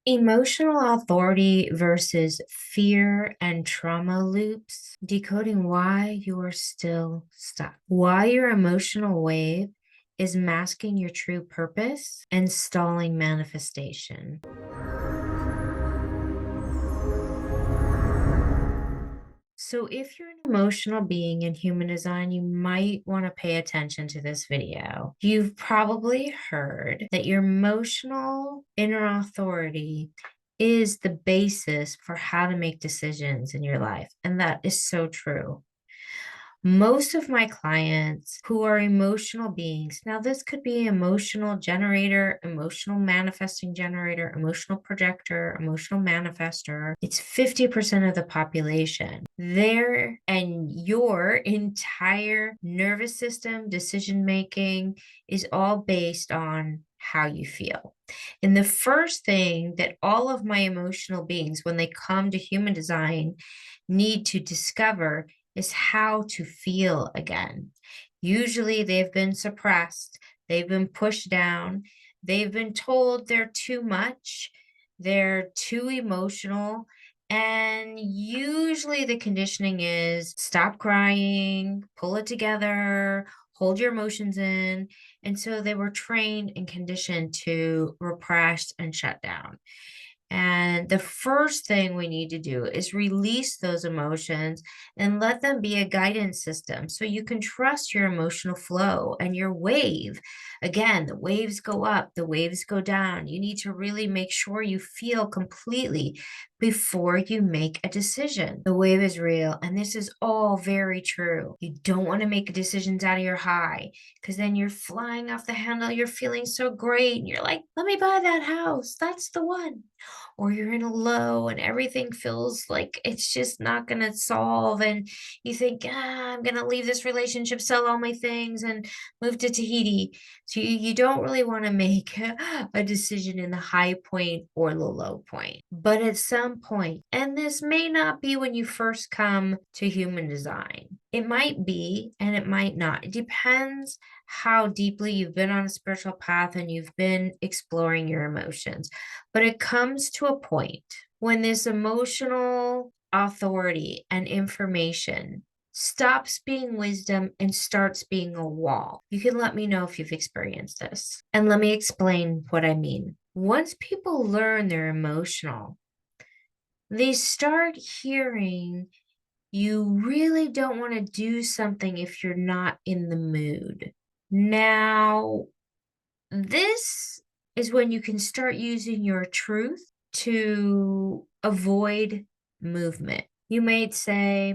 Emotional authority versus fear and trauma loops, decoding why you are still stuck, why your emotional wave is masking your true purpose and stalling manifestation. So, if you're an emotional being in human design, you might want to pay attention to this video. You've probably heard that your emotional inner authority is the basis for how to make decisions in your life. And that is so true. Most of my clients who are emotional beings, now this could be emotional generator, emotional manifesting generator, emotional projector, emotional manifestor. It's 50% of the population. Their and your entire nervous system, decision making is all based on how you feel. And the first thing that all of my emotional beings, when they come to human design, need to discover is how to feel again. Usually they've been suppressed, they've been pushed down, they've been told they're too much, they're too emotional. And usually the conditioning is stop crying, pull it together, hold your emotions in. And so they were trained and conditioned to repress and shut down. And the first thing we need to do is release those emotions and let them be a guidance system so you can trust your emotional flow and your wave. Again, the waves go up, the waves go down. You need to really make sure you feel completely before you make a decision. The wave is real, and this is all very true. You don't want to make decisions out of your high because then you're flying off the handle. You're feeling so great. And you're like, let me buy that house. That's the one. Or you're in a low and everything feels like it's just not going to solve. And you think, I'm going to leave this relationship, sell all my things, and move to Tahiti. So you don't really want to make a decision in the high point or the low point. But at some point, and this may not be when you first come to human design, it might be and it might not. It depends how deeply you've been on a spiritual path and you've been exploring your emotions. But it comes to a point when this emotional authority and information stops being wisdom and starts being a wall. You can let me know if you've experienced this. And let me explain what I mean. Once people learn they're emotional, they start hearing you really don't want to do something if you're not in the mood. Now, this is when you can start using your truth to avoid movement. You might say,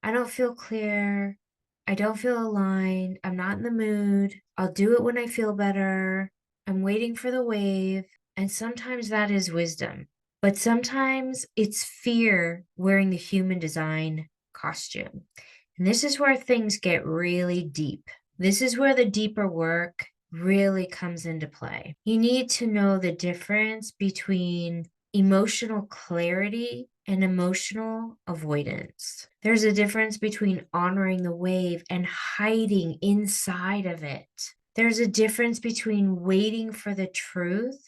I don't feel clear. I don't feel aligned. I'm not in the mood. I'll do it when I feel better. I'm waiting for the wave. And sometimes that is wisdom. But sometimes it's fear wearing the human design costume. And this is where things get really deep. This is where the deeper work really comes into play. You need to know the difference between emotional clarity and emotional avoidance. There's a difference between honoring the wave and hiding inside of it. There's a difference between waiting for the truth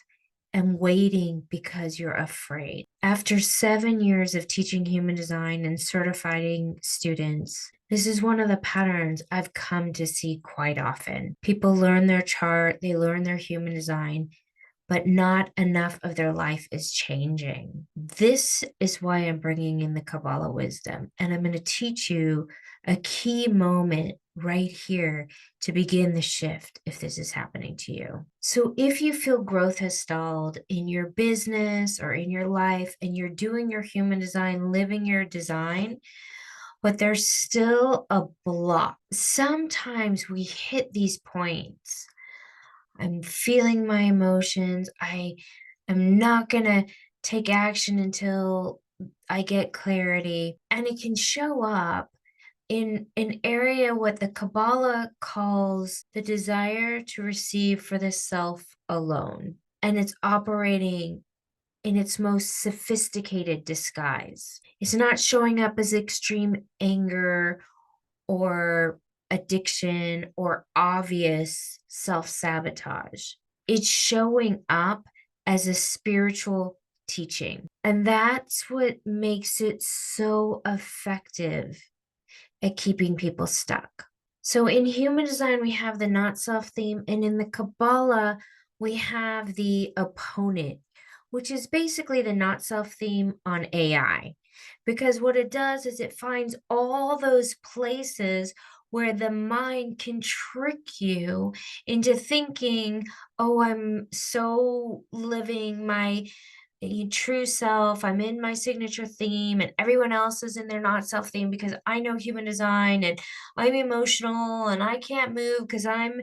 and waiting because you're afraid. After 7 years of teaching human design and certifying students, this is one of the patterns I've come to see quite often. People learn their chart, they learn their human design, but not enough of their life is changing. This is why I'm bringing in the Kabbalah wisdom, and I'm going to teach you a key moment right here to begin the shift if this is happening to you. So if you feel growth has stalled in your business or in your life and you're doing your human design, living your design, but there's still a block. Sometimes we hit these points. I'm feeling my emotions. I am not going to take action until I get clarity. And it can show up in an area what the Kabbalah calls the desire to receive for the self alone. And it's operating in its most sophisticated disguise. It's not showing up as extreme anger or addiction or obvious self sabotage. It's showing up as a spiritual teaching. And that's what makes it so effective at keeping people stuck. So in human design, we have the not self theme, and in the Kabbalah, we have the opponent, which is basically the not self theme on AI. Because what it does is it finds all those places where the mind can trick you into thinking, oh, I'm so living my true self. I'm in my signature theme, and everyone else is in their not self theme because I know human design and I'm emotional and I can't move because I'm,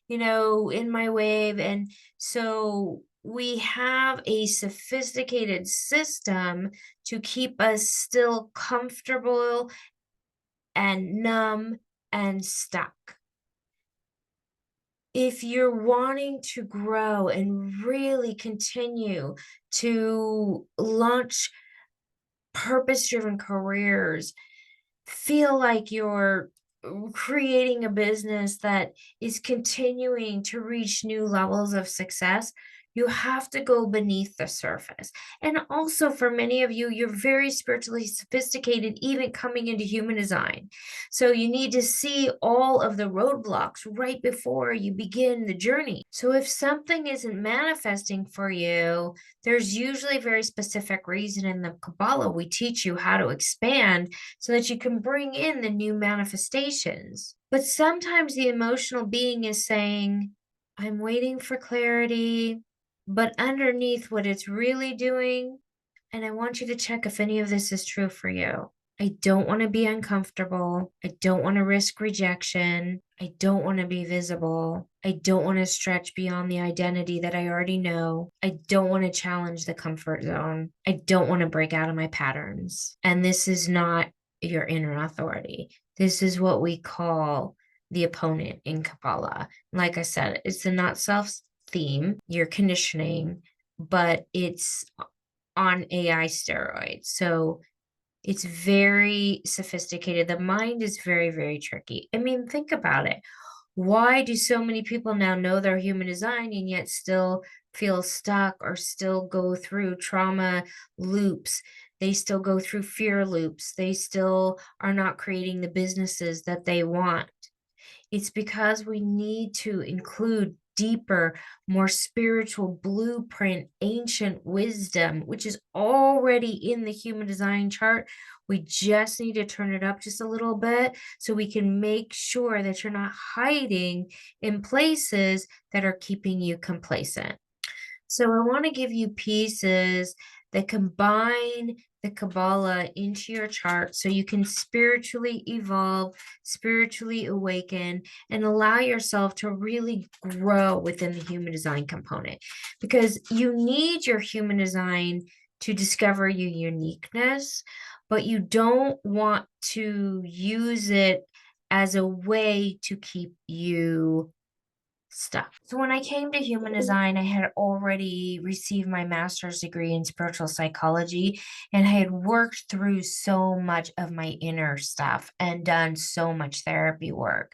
in my wave. And so we have a sophisticated system to keep us still comfortable and numb and stuck. If you're wanting to grow and really continue to launch purpose-driven careers, feel like you're creating a business that is continuing to reach new levels of success, you have to go beneath the surface. And also, for many of you, you're very spiritually sophisticated, even coming into human design. So you need to see all of the roadblocks right before you begin the journey. So if something isn't manifesting for you, there's usually a very specific reason. In the Kabbalah, we teach you how to expand so that you can bring in the new manifestations. But sometimes the emotional being is saying, I'm waiting for clarity, but underneath what it's really doing, and I want you to check if any of this is true for you. I don't want to be uncomfortable. I don't want to risk rejection. I don't want to be visible. I don't want to stretch beyond the identity that I already know. I don't want to challenge the comfort zone. I don't want to break out of my patterns. And this is not your inner authority. This is what we call the opponent in Kabbalah. Like I said, it's the not self theme, your conditioning, but it's on AI steroids. So it's very sophisticated. The mind is very, very tricky. I mean, think about it. Why do so many people now know their human design and yet still feel stuck or still go through trauma loops? They still go through fear loops. They still are not creating the businesses that they want. It's because we need to include deeper, more spiritual blueprint, ancient wisdom, which is already in the human design chart. We just need to turn it up just a little bit so we can make sure that you're not hiding in places that are keeping you complacent. So I want to give you pieces that combine the Kabbalah into your chart so you can spiritually evolve, spiritually awaken, and allow yourself to really grow within the human design component. Because you need your human design to discover your uniqueness, but you don't want to use it as a way to keep you stuff. So when I came to human design, I had already received my master's degree in spiritual psychology, and I had worked through so much of my inner stuff and done so much therapy work.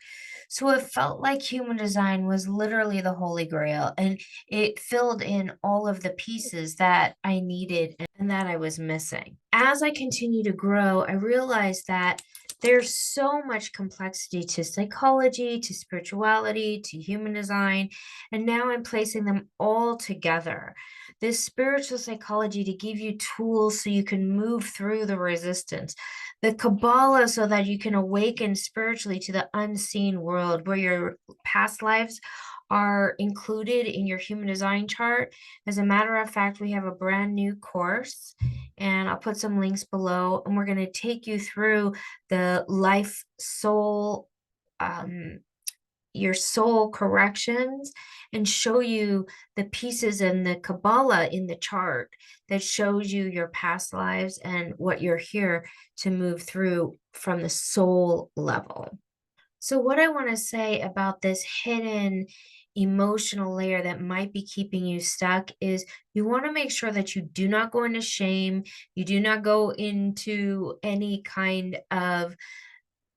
So it felt like human design was literally the holy grail, and it filled in all of the pieces that I needed and that I was missing. As I continue to grow, I realized that there's so much complexity to psychology, to spirituality, to human design, and now I'm placing them all together. This spiritual psychology to give you tools so you can move through the resistance. The Kabbalah so that you can awaken spiritually to the unseen world where your past lives are included in your human design chart. As a matter of fact, we have a brand new course, and I'll put some links below, and we're going to take you through the life soul, your soul corrections, and show you the pieces in the Kabbalah in the chart that shows you your past lives and what you're here to move through from the soul level. So what I want to say about this hidden emotional layer that might be keeping you stuck is you want to make sure that you do not go into shame. You do not go into any kind of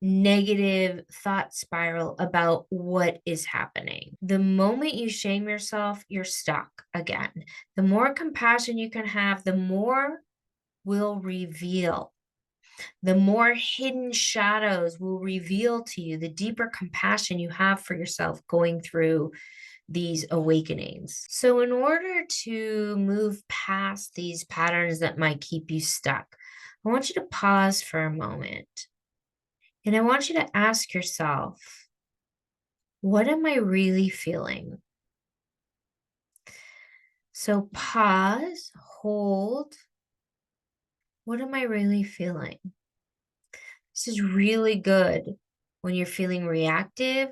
negative thought spiral about what is happening. The moment you shame yourself, you're stuck again. The more compassion you can have, the more will reveal. The more hidden shadows will reveal to you, the deeper compassion you have for yourself going through these awakenings. So, in order to move past these patterns that might keep you stuck, I want you to pause for a moment. And I want you to ask yourself, what am I really feeling? So, pause, hold. What am I really feeling? This is really good when you're feeling reactive,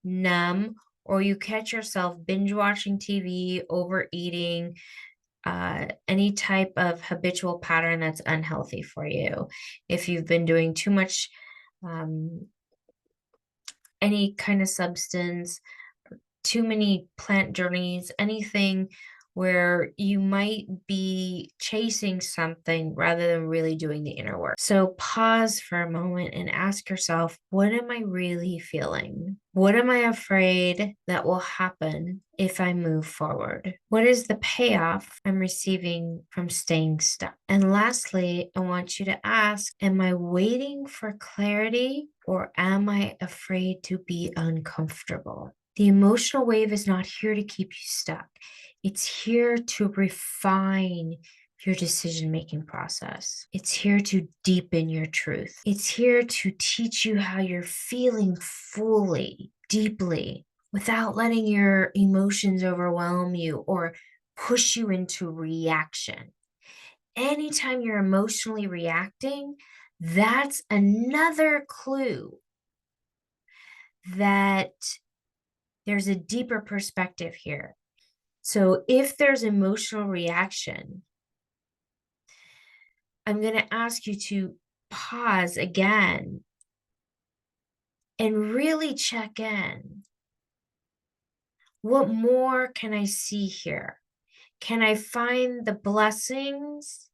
numb, or you catch yourself binge watching TV, overeating, any type of habitual pattern that's unhealthy for you. If you've been doing too much, any kind of substance, too many plant journeys, anything where you might be chasing something rather than really doing the inner work. So pause for a moment and ask yourself, what am I really feeling? What am I afraid that will happen if I move forward? What is the payoff I'm receiving from staying stuck? And lastly, I want you to ask, am I waiting for clarity or am I afraid to be uncomfortable? The emotional wave is not here to keep you stuck. It's here to refine your decision-making process. It's here to deepen your truth. It's here to teach you how you're feeling fully, deeply, without letting your emotions overwhelm you or push you into reaction. Anytime you're emotionally reacting, that's another clue that there's a deeper perspective here. So if there's emotional reaction, I'm going to ask you to pause again and really check in. What more can I see here? Can I find the blessings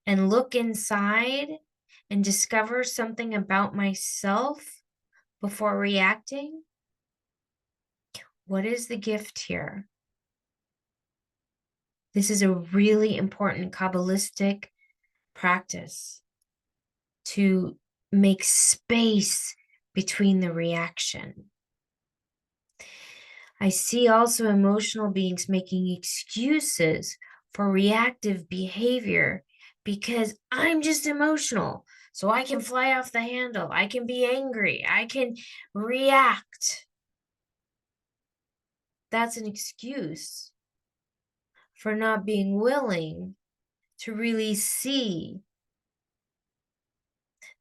and look inside and discover something about myself before reacting? What is the gift here? This is a really important Kabbalistic practice to make space between the reaction. I see also emotional beings making excuses for reactive behavior because I'm just emotional. So I can fly off the handle. I can be angry. I can react. That's an excuse for not being willing to really see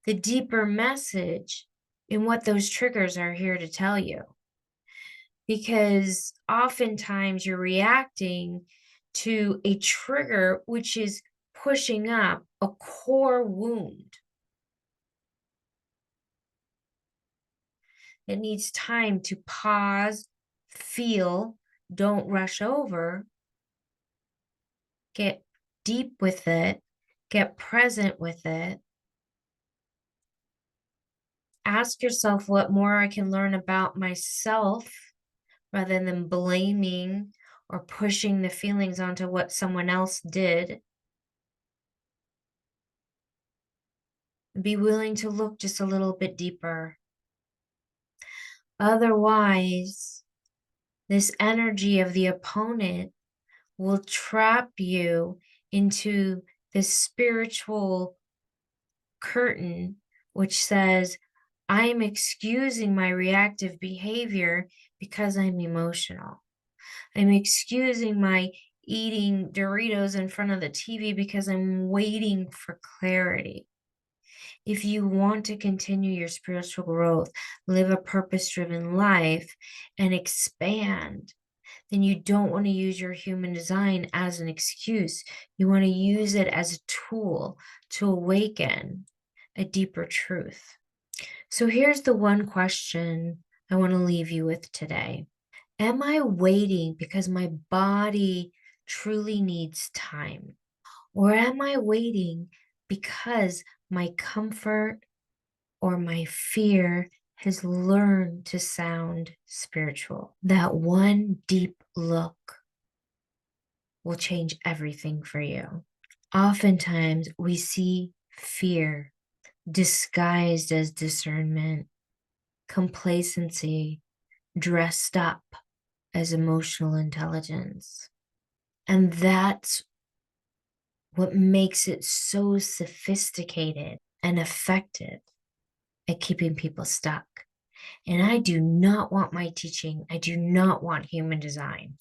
the deeper message in what those triggers are here to tell you. Because oftentimes you're reacting to a trigger which is pushing up a core wound. It needs time to pause, feel, don't rush over, get deep with it, get present with it. Ask yourself what more I can learn about myself rather than blaming or pushing the feelings onto what someone else did. Be willing to look just a little bit deeper. Otherwise, this energy of the opponent will trap you into this spiritual curtain, which says, I'm excusing my reactive behavior because I'm emotional. I'm excusing my eating Doritos in front of the TV because I'm waiting for clarity. If you want to continue your spiritual growth, live a purpose-driven life, and expand, then you don't want to use your human design as an excuse. You want to use it as a tool to awaken a deeper truth. So here's the one question I want to leave you with today. Am I waiting because my body truly needs time? Or am I waiting because my comfort or my fear has learned to sound spiritual. That one deep look will change everything for you. Oftentimes, we see fear disguised as discernment, complacency dressed up as emotional intelligence. And that's what makes it so sophisticated and effective at keeping people stuck. And I do not want my teaching, I do not want human design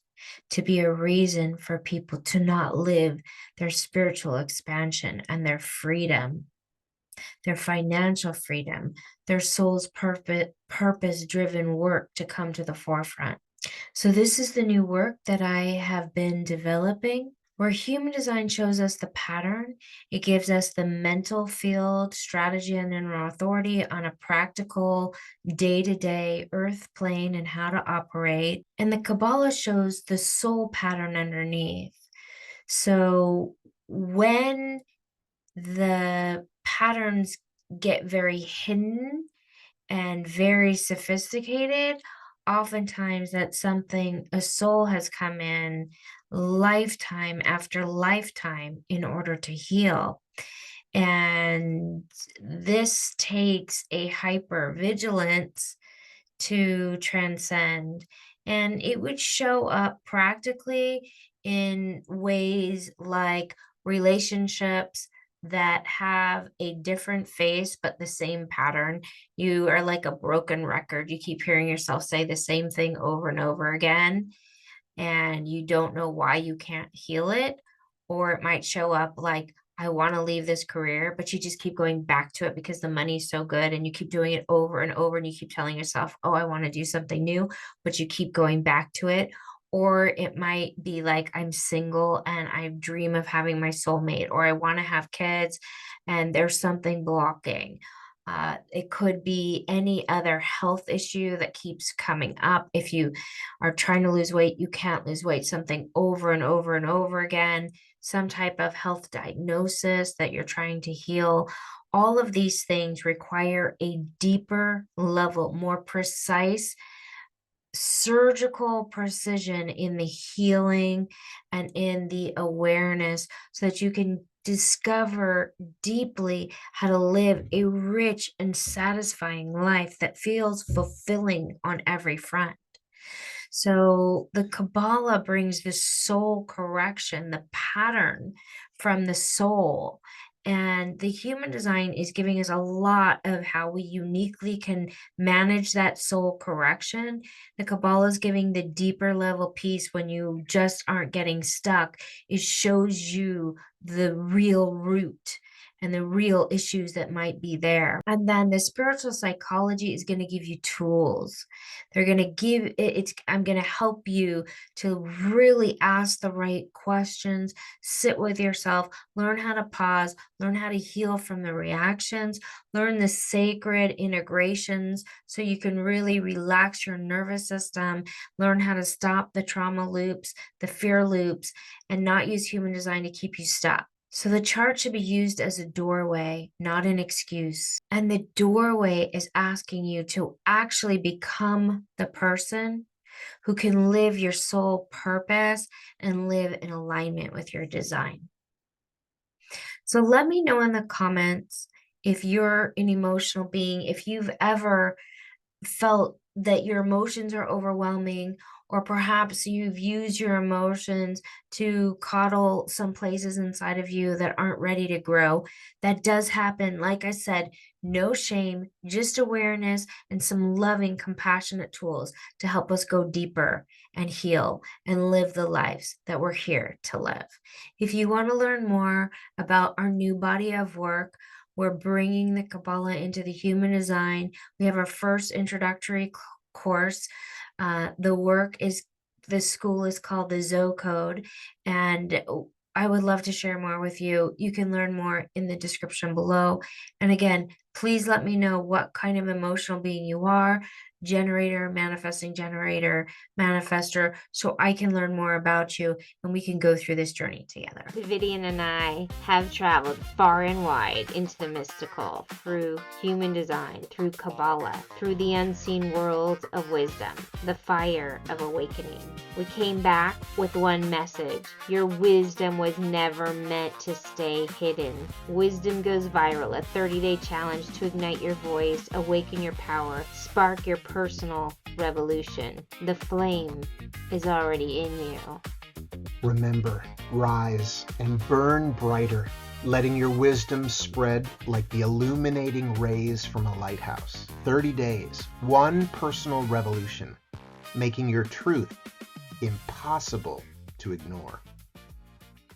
to be a reason for people to not live their spiritual expansion and their freedom, their financial freedom, their soul's purpose-driven work to come to the forefront. So this is the new work that I have been developing, where human design shows us the pattern. It gives us the mental field, strategy, and inner authority on a practical day-to-day earth plane and how to operate. And the Kabbalah shows the soul pattern underneath. So when the patterns get very hidden and very sophisticated, oftentimes that's something a soul has come in lifetime after lifetime in order to heal. And this takes a hyper vigilance to transcend. And it would show up practically in ways like relationships that have a different face but the same pattern. You are like a broken record. You keep hearing yourself say the same thing over and over again, and you don't know why you can't heal it. Or it might show up like, I want to leave this career, but you just keep going back to it because the money's so good, and you keep doing it over and over, and you keep telling yourself, oh, I want to do something new, but you keep going back to it. Or it might be like, I'm single and I dream of having my soulmate, or I want to have kids and there's something blocking. It could be any other health issue that keeps coming up. If you are trying to lose weight, you can't lose weight, something over and over and over again, some type of health diagnosis that you're trying to heal. All of these things require a deeper level, more precise, surgical precision in the healing and in the awareness, so that you can discover deeply how to live a rich and satisfying life that feels fulfilling on every front. So the Kabbalah brings this soul correction, the pattern from the soul. And the human design is giving us a lot of how we uniquely can manage that soul correction. The Kabbalah is giving the deeper level piece when you just aren't getting stuck. It shows you the real root and the real issues that might be there. And then the spiritual psychology is going to give you tools. They're going to give it, I'm going to help you to really ask the right questions, sit with yourself, learn how to pause, learn how to heal from the reactions, learn the sacred integrations so you can really relax your nervous system, learn how to stop the trauma loops, the fear loops, and not use human design to keep you stuck. So the chart should be used as a doorway, not an excuse. And the doorway is asking you to actually become the person who can live your soul purpose and live in alignment with your design. So let me know in the comments if you're an emotional being, if you've ever felt that your emotions are overwhelming, or perhaps you've used your emotions to coddle some places inside of you that aren't ready to grow. That does happen. Like I said, no shame, just awareness and some loving, compassionate tools to help us go deeper and heal and live the lives that we're here to live. If you want to learn more about our new body of work, we're bringing the Kabbalah into the human design. We have our first introductory course. The school is called the Zoe Code, and I would love to share more with you. You can learn more in the description below. And again, Please let me know what kind of emotional being you are, generator, manifesting generator, manifestor, so I can learn more about you and we can go through this journey together. Davidian and I have traveled far and wide into the mystical, through human design, through kabbalah, through the unseen world of wisdom, the fire of awakening. We came back with one message: your wisdom was never meant to stay hidden. Wisdom goes viral, a 30-day challenge to ignite your voice, awaken your power, spark your personal revolution. The flame is already in you. Remember, rise and burn brighter, letting your wisdom spread like the illuminating rays from a lighthouse. 30 days, one personal revolution, making your truth impossible to ignore.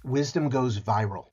Wisdom goes viral.